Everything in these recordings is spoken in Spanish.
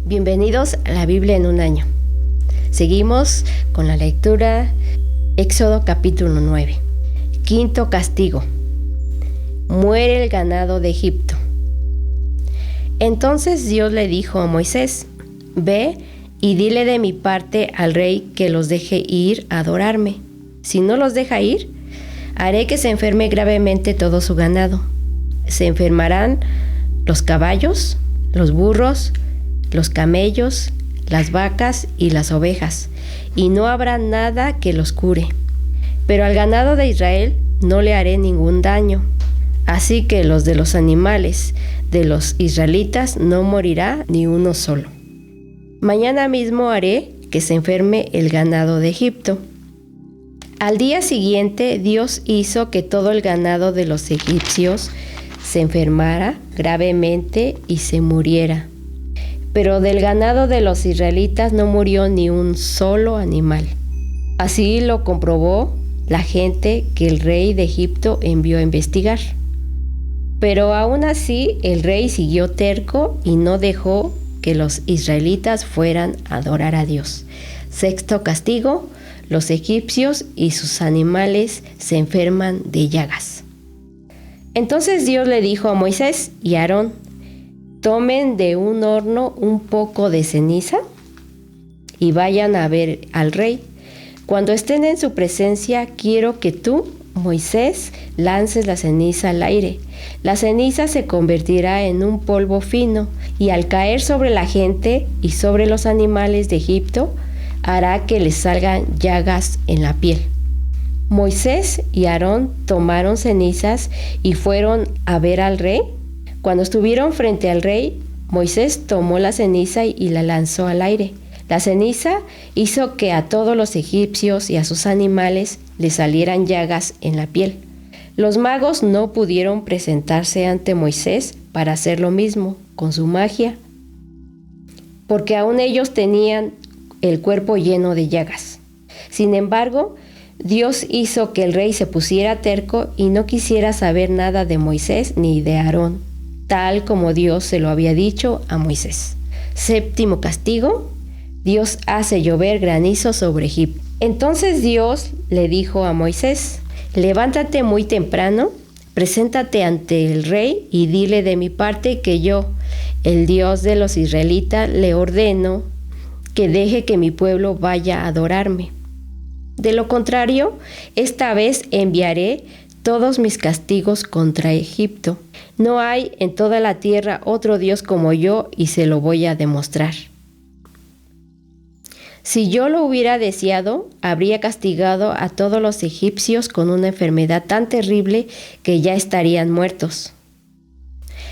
Bienvenidos a la Biblia en un año. Seguimos con la lectura Éxodo capítulo 9. Quinto castigo. Muere el ganado de Egipto. Entonces Dios le dijo a Moisés: Ve y dile de mi parte al rey que los deje ir a adorarme. Si no los deja ir, haré que se enferme gravemente todo su ganado. Se enfermarán los caballos, los burros, los camellos, las vacas y las ovejas, y no habrá nada que los cure. Pero al ganado de Israel no le haré ningún daño. Así que los de los animales de los israelitas no morirá ni uno solo. Mañana mismo haré que se enferme el ganado de Egipto. Al día siguiente, Dios hizo que todo el ganado de los egipcios se enfermara gravemente y se muriera. Pero del ganado de los israelitas no murió ni un solo animal. Así lo comprobó la gente que el rey de Egipto envió a investigar. Pero aún así el rey siguió terco y no dejó que los israelitas fueran a adorar a Dios. Sexto castigo: los egipcios y sus animales se enferman de llagas. Entonces Dios le dijo a Moisés y a Aarón: Tomen de un horno un poco de ceniza y vayan a ver al rey. Cuando estén en su presencia, quiero que tú, Moisés, lances la ceniza al aire. La ceniza se convertirá en un polvo fino y al caer sobre la gente y sobre los animales de Egipto, hará que les salgan llagas en la piel. Moisés y Aarón tomaron cenizas y fueron a ver al rey. Cuando estuvieron frente al rey, Moisés tomó la ceniza y la lanzó al aire. La ceniza hizo que a todos los egipcios y a sus animales les salieran llagas en la piel. Los magos no pudieron presentarse ante Moisés para hacer lo mismo con su magia, porque aún ellos tenían el cuerpo lleno de llagas. Sin embargo, Dios hizo que el rey se pusiera terco y no quisiera saber nada de Moisés ni de Aarón, tal como Dios se lo había dicho a Moisés. Séptimo castigo: Dios hace llover granizo sobre Egipto. Entonces Dios le dijo a Moisés: Levántate muy temprano, preséntate ante el rey y dile de mi parte que yo, el Dios de los israelitas, le ordeno que deje que mi pueblo vaya a adorarme. De lo contrario, esta vez enviaré todos mis castigos contra Egipto. No hay en toda la tierra otro Dios como yo y se lo voy a demostrar. Si yo lo hubiera deseado, habría castigado a todos los egipcios con una enfermedad tan terrible que ya estarían muertos.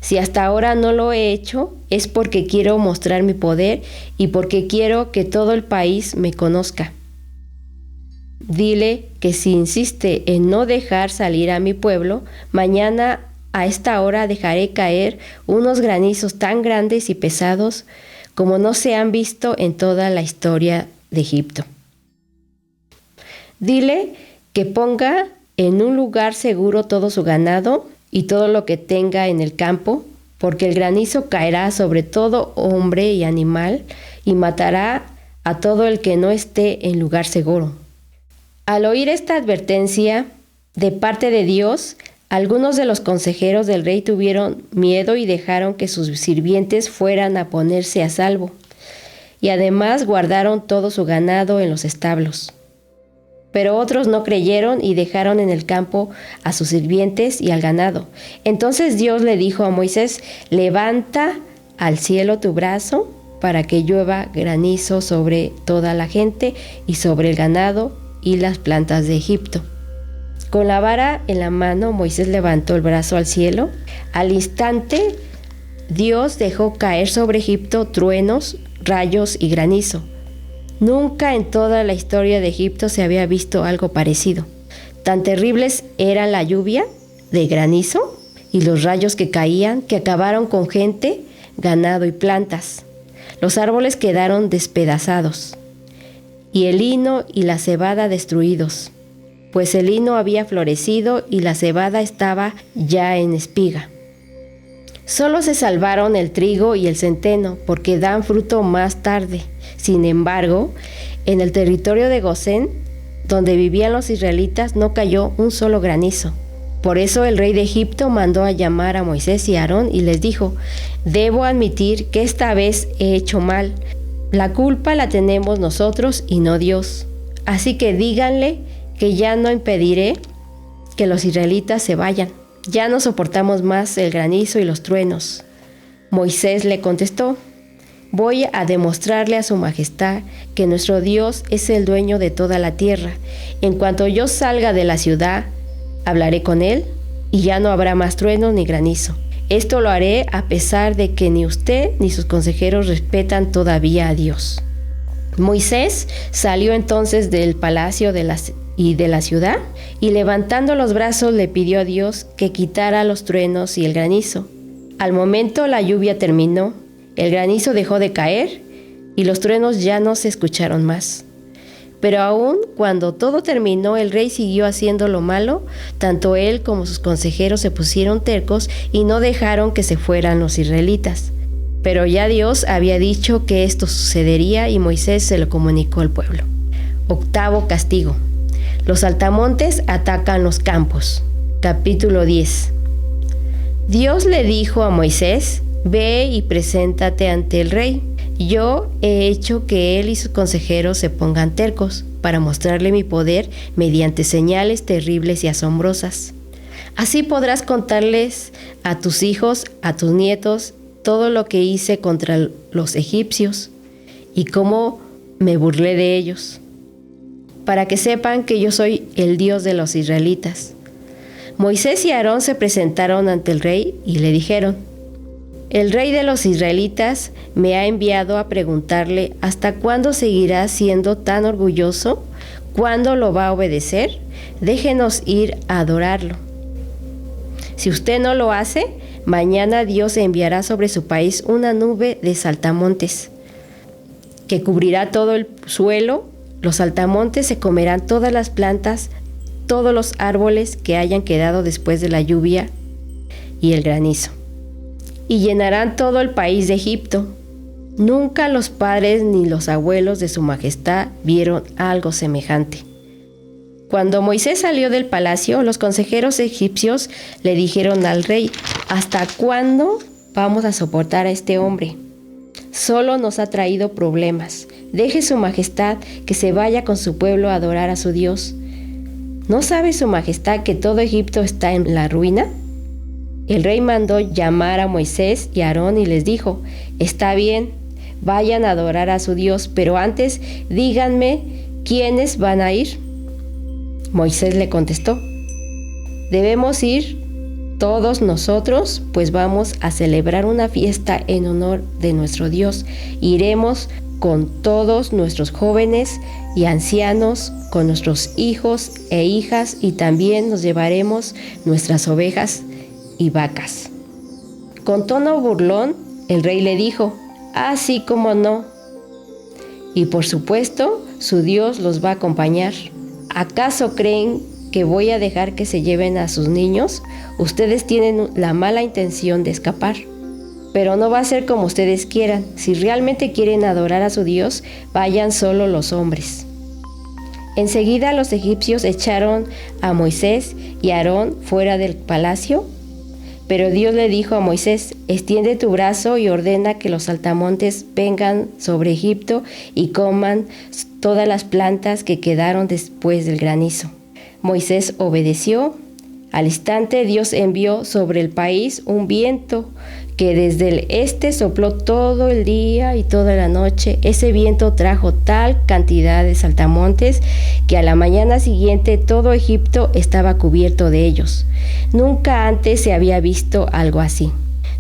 Si hasta ahora no lo he hecho, es porque quiero mostrar mi poder y porque quiero que todo el país me conozca. Dile que si insiste en no dejar salir a mi pueblo, mañana a esta hora dejaré caer unos granizos tan grandes y pesados como no se han visto en toda la historia de Egipto. Dile que ponga en un lugar seguro todo su ganado y todo lo que tenga en el campo, porque el granizo caerá sobre todo hombre y animal y matará a todo el que no esté en lugar seguro. Al oír esta advertencia de parte de Dios, algunos de los consejeros del rey tuvieron miedo y dejaron que sus sirvientes fueran a ponerse a salvo, y además guardaron todo su ganado en los establos. Pero otros no creyeron y dejaron en el campo a sus sirvientes y al ganado. Entonces Dios le dijo a Moisés: Levanta al cielo tu brazo para que llueva granizo sobre toda la gente y sobre el ganado y las plantas de Egipto. Con la vara en la mano, Moisés levantó el brazo al cielo. Al instante, Dios dejó caer sobre Egipto truenos, rayos y granizo. Nunca en toda la historia de Egipto se había visto algo parecido. Tan terribles era la lluvia de granizo y los rayos que caían, que acabaron con gente, ganado y plantas. Los árboles quedaron despedazados, y el lino y la cebada destruidos, pues el lino había florecido y la cebada estaba ya en espiga. Solo se salvaron el trigo y el centeno, porque dan fruto más tarde. Sin embargo, en el territorio de Gosén, donde vivían los israelitas, no cayó un solo granizo. Por eso el rey de Egipto mandó a llamar a Moisés y a Aarón y les dijo: debo admitir que esta vez he hecho mal. La culpa la tenemos nosotros y no Dios. Así que díganle que ya no impediré que los israelitas se vayan. Ya no soportamos más el granizo y los truenos. Moisés le contestó: voy a demostrarle a su majestad que nuestro Dios es el dueño de toda la tierra. En cuanto yo salga de la ciudad, hablaré con él y ya no habrá más truenos ni granizo. Esto lo haré a pesar de que ni usted ni sus consejeros respetan todavía a Dios. Moisés salió entonces del palacio de la ciudad y levantando los brazos le pidió a Dios que quitara los truenos y el granizo. Al momento la lluvia terminó, el granizo dejó de caer y los truenos ya no se escucharon más. Pero aún cuando todo terminó, el rey siguió haciendo lo malo. Tanto él como sus consejeros se pusieron tercos y no dejaron que se fueran los israelitas. Pero ya Dios había dicho que esto sucedería y Moisés se lo comunicó al pueblo. 8º castigo. Los saltamontes atacan los campos. Capítulo 10. Dios le dijo a Moisés: ve y preséntate ante el rey. Yo he hecho que él y sus consejeros se pongan tercos para mostrarle mi poder mediante señales terribles y asombrosas. Así podrás contarles a tus hijos, a tus nietos, todo lo que hice contra los egipcios y cómo me burlé de ellos, para que sepan que yo soy el Dios de los israelitas. Moisés y Aarón se presentaron ante el rey y le dijeron: el rey de los israelitas me ha enviado a preguntarle ¿hasta cuándo seguirá siendo tan orgulloso? ¿Cuándo lo va a obedecer? Déjenos ir a adorarlo. Si usted no lo hace, mañana Dios enviará sobre su país una nube de saltamontes que cubrirá todo el suelo. Los saltamontes se comerán todas las plantas, todos los árboles que hayan quedado después de la lluvia y el granizo, y llenarán todo el país de Egipto. Nunca los padres ni los abuelos de su majestad vieron algo semejante. Cuando Moisés salió del palacio, los consejeros egipcios le dijeron al rey: ¿hasta cuándo vamos a soportar a este hombre? Solo nos ha traído problemas. Deje su majestad que se vaya con su pueblo a adorar a su Dios. ¿No sabe su majestad que todo Egipto está en la ruina? El rey mandó llamar a Moisés y a Aarón y les dijo: está bien, vayan a adorar a su Dios, pero antes díganme quiénes van a ir. Moisés le contestó: debemos ir todos nosotros, pues vamos a celebrar una fiesta en honor de nuestro Dios. Iremos con todos nuestros jóvenes y ancianos, con nuestros hijos e hijas, y también nos llevaremos nuestras ovejas y vacas. Con tono burlón, el rey le dijo: así como no. Y por supuesto, su Dios los va a acompañar. ¿Acaso creen que voy a dejar que se lleven a sus niños? Ustedes tienen la mala intención de escapar. Pero no va a ser como ustedes quieran. Si realmente quieren adorar a su Dios, vayan solo los hombres. Enseguida los egipcios echaron a Moisés y a Aarón fuera del palacio. Pero Dios le dijo a Moisés: extiende tu brazo y ordena que los saltamontes vengan sobre Egipto y coman todas las plantas que quedaron después del granizo. Moisés obedeció. Al instante Dios envió sobre el país un viento que desde el este sopló todo el día y toda la noche. Ese viento trajo tal cantidad de saltamontes que a la mañana siguiente todo Egipto estaba cubierto de ellos. Nunca antes se había visto algo así.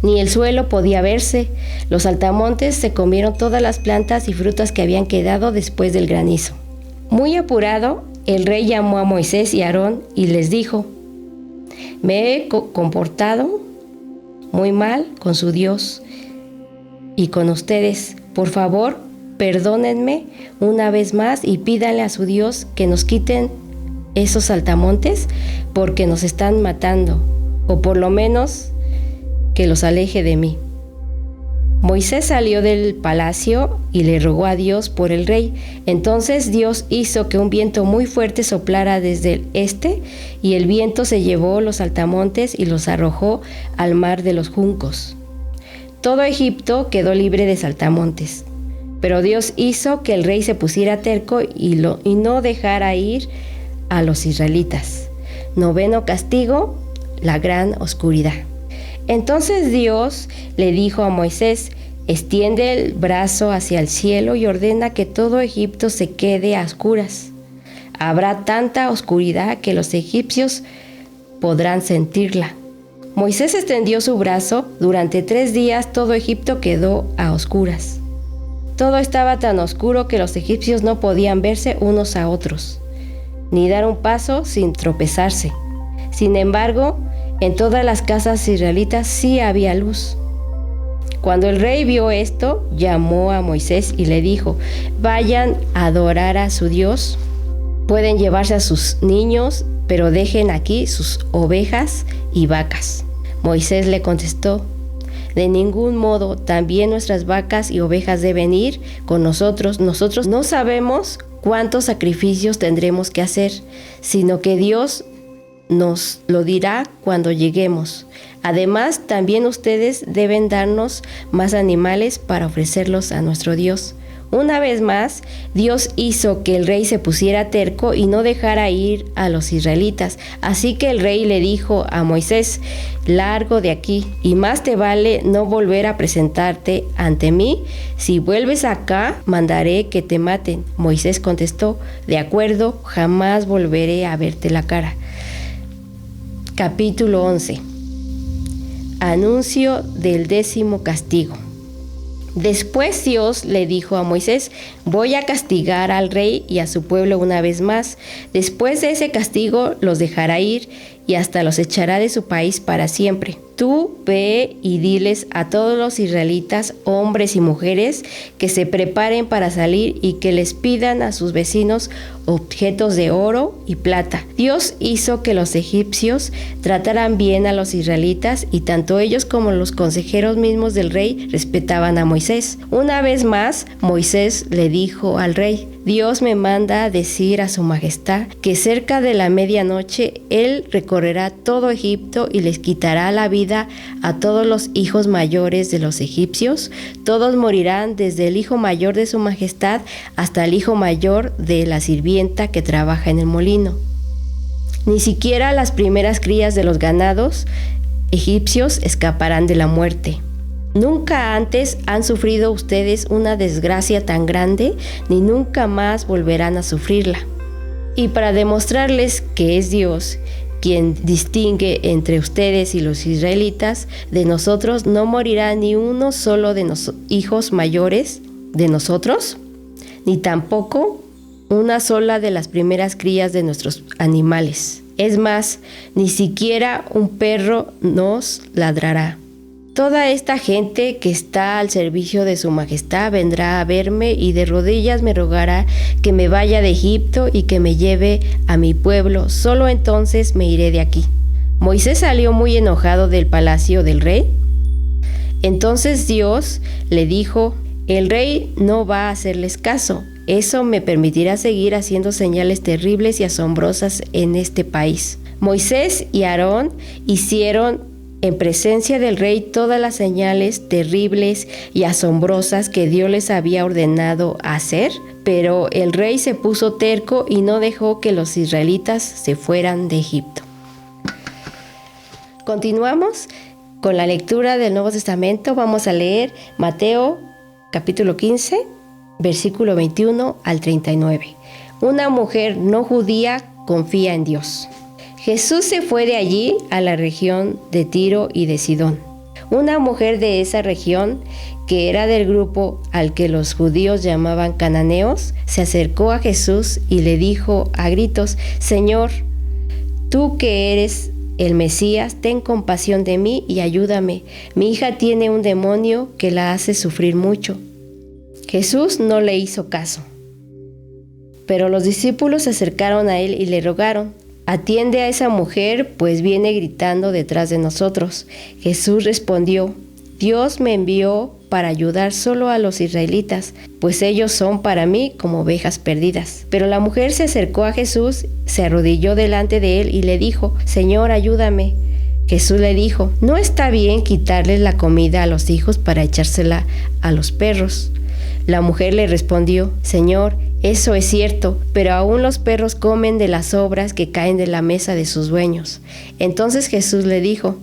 Ni el suelo podía verse. Los saltamontes se comieron todas las plantas y frutas que habían quedado después del granizo. Muy apurado, el rey llamó a Moisés y a Aarón y les dijo: me he comportado muy mal con su Dios y con ustedes. Por favor, perdónenme una vez más y pídanle a su Dios que nos quiten esos saltamontes porque nos están matando, o por lo menos que los aleje de mí. Moisés salió del palacio y le rogó a Dios por el rey. Entonces Dios hizo que un viento muy fuerte soplara desde el este, y el viento se llevó los saltamontes y los arrojó al mar de los juncos. Todo Egipto quedó libre de saltamontes. Pero Dios hizo que el rey se pusiera terco y no dejara ir a los israelitas. Noveno castigo, la gran oscuridad. Entonces Dios le dijo a Moisés: extiende el brazo hacia el cielo y ordena que todo Egipto se quede a oscuras. Habrá tanta oscuridad que los egipcios podrán sentirla. Moisés extendió su brazo. Durante 3 días todo Egipto quedó a oscuras. Todo estaba tan oscuro que los egipcios no podían verse unos a otros, ni dar un paso sin tropezarse. Sin embargo, en todas las casas israelitas sí había luz. Cuando el rey vio esto, llamó a Moisés y le dijo: vayan a adorar a su Dios. Pueden llevarse a sus niños, pero dejen aquí sus ovejas y vacas. Moisés le contestó: de ningún modo, también nuestras vacas y ovejas deben ir con nosotros. Nosotros no sabemos cuántos sacrificios tendremos que hacer, sino que Dios nos lo dirá cuando lleguemos. Además, también ustedes deben darnos más animales para ofrecerlos a nuestro Dios. Una vez más, Dios hizo que el rey se pusiera terco y no dejara ir a los israelitas. Así que el rey le dijo a Moisés: largo de aquí, y más te vale no volver a presentarte ante mí. Si vuelves acá, mandaré que te maten. Moisés contestó: de acuerdo, jamás volveré a verte la cara. Capítulo 11. Anuncio del 10º castigo. Después Dios le dijo a Moisés: voy a castigar al rey y a su pueblo una vez más. Después de ese castigo los dejará ir y hasta los echará de su país para siempre. Tú ve y diles a todos los israelitas, hombres y mujeres, que se preparen para salir y que les pidan a sus vecinos objetos de oro y plata. Dios hizo que los egipcios trataran bien a los israelitas, y tanto ellos como los consejeros mismos del rey respetaban a Moisés. Una vez más, Moisés le dijo al rey: Dios me manda a decir a su majestad que cerca de la medianoche él recorrerá todo Egipto y les quitará la vida a todos los hijos mayores de los egipcios. Todos morirán, desde el hijo mayor de su majestad hasta el hijo mayor de la sirvienta que trabaja en el molino. Ni siquiera las primeras crías de los ganados egipcios escaparán de la muerte. Nunca antes han sufrido ustedes una desgracia tan grande, ni nunca más volverán a sufrirla. Y para demostrarles que es Dios quien distingue entre ustedes y los israelitas, de nosotros no morirá ni uno solo de hijos mayores de nosotros, ni tampoco una sola de las primeras crías de nuestros animales. Es más, ni siquiera un perro nos ladrará. Toda esta gente que está al servicio de su majestad vendrá a verme y de rodillas me rogará que me vaya de Egipto y que me lleve a mi pueblo. Solo entonces me iré de aquí. Moisés salió muy enojado del palacio del rey. Entonces Dios le dijo: el rey no va a hacerles caso. Eso me permitirá seguir haciendo señales terribles y asombrosas en este país. Moisés y Aarón hicieron en presencia del rey todas las señales terribles y asombrosas que Dios les había ordenado hacer, pero el rey se puso terco y no dejó que los israelitas se fueran de Egipto. Continuamos con la lectura del Nuevo Testamento. Vamos a leer Mateo capítulo 15, versículo 21 al 39. Una mujer no judía confía en Dios. Jesús se fue de allí a la región de Tiro y de Sidón. Una mujer de esa región, que era del grupo al que los judíos llamaban cananeos, se acercó a Jesús y le dijo a gritos: Señor, tú que eres el Mesías, ten compasión de mí y ayúdame. Mi hija tiene un demonio que la hace sufrir mucho. Jesús no le hizo caso, pero los discípulos se acercaron a él y le rogaron: atiende a esa mujer, pues viene gritando detrás de nosotros. Jesús respondió, Dios me envió para ayudar solo a los israelitas, pues ellos son para mí como ovejas perdidas. Pero la mujer se acercó a Jesús, se arrodilló delante de él y le dijo, Señor, ayúdame. Jesús le dijo, no está bien quitarles la comida a los hijos para echársela a los perros. La mujer le respondió, Señor, eso es cierto, pero aún los perros comen de las sobras que caen de la mesa de sus dueños. Entonces Jesús le dijo,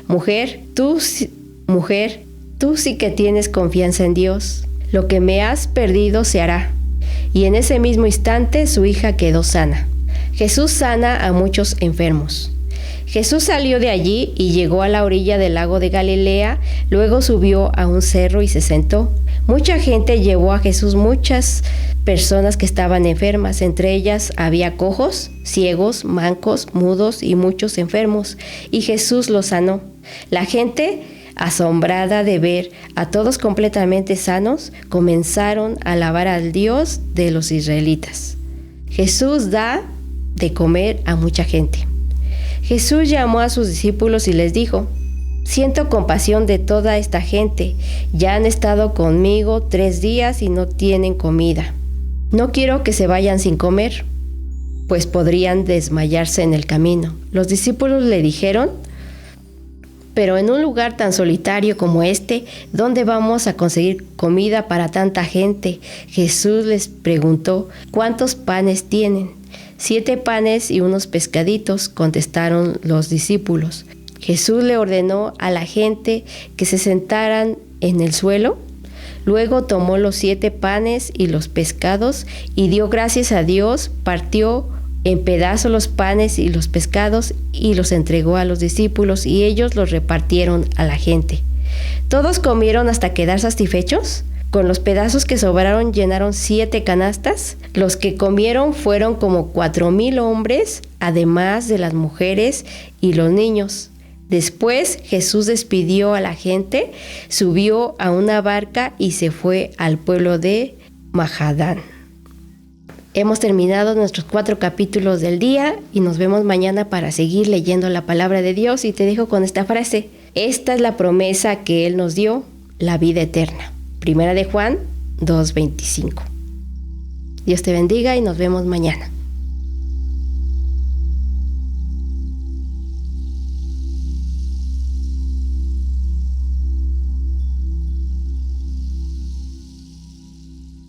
Mujer, tú sí que tienes confianza en Dios. Lo que me has perdido se hará. Y en ese mismo instante su hija quedó sana. Jesús sana a muchos enfermos. Jesús salió de allí y llegó a la orilla del lago de Galilea, luego subió a un cerro y se sentó. Mucha gente llevó a Jesús muchas personas que estaban enfermas, entre ellas había cojos, ciegos, mancos, mudos y muchos enfermos, y Jesús los sanó. La gente, asombrada de ver a todos completamente sanos, comenzaron a alabar al Dios de los israelitas. Jesús da de comer a mucha gente. Jesús llamó a sus discípulos y les dijo, Siento compasión de toda esta gente. Ya han estado conmigo 3 días y no tienen comida. No quiero que se vayan sin comer, pues podrían desmayarse en el camino. Los discípulos le dijeron, pero en un lugar tan solitario como este, ¿dónde vamos a conseguir comida para tanta gente? Jesús les preguntó, ¿cuántos panes tienen? 7 panes y unos pescaditos, contestaron los discípulos. Jesús le ordenó a la gente que se sentaran en el suelo. Luego tomó los 7 panes y los pescados y dio gracias a Dios, partió en pedazos los panes y los pescados y los entregó a los discípulos y ellos los repartieron a la gente. ¿Todos comieron hasta quedar satisfechos? Con los pedazos que sobraron llenaron 7 canastas. Los que comieron fueron como 4,000 hombres, además de las mujeres y los niños. Después Jesús despidió a la gente, subió a una barca y se fue al pueblo de Majadán. Hemos terminado nuestros 4 capítulos del día y nos vemos mañana para seguir leyendo la palabra de Dios. Y te dejo con esta frase. Esta es la promesa que Él nos dio, la vida eterna. Primera de Juan 2:25. Dios te bendiga y nos vemos mañana.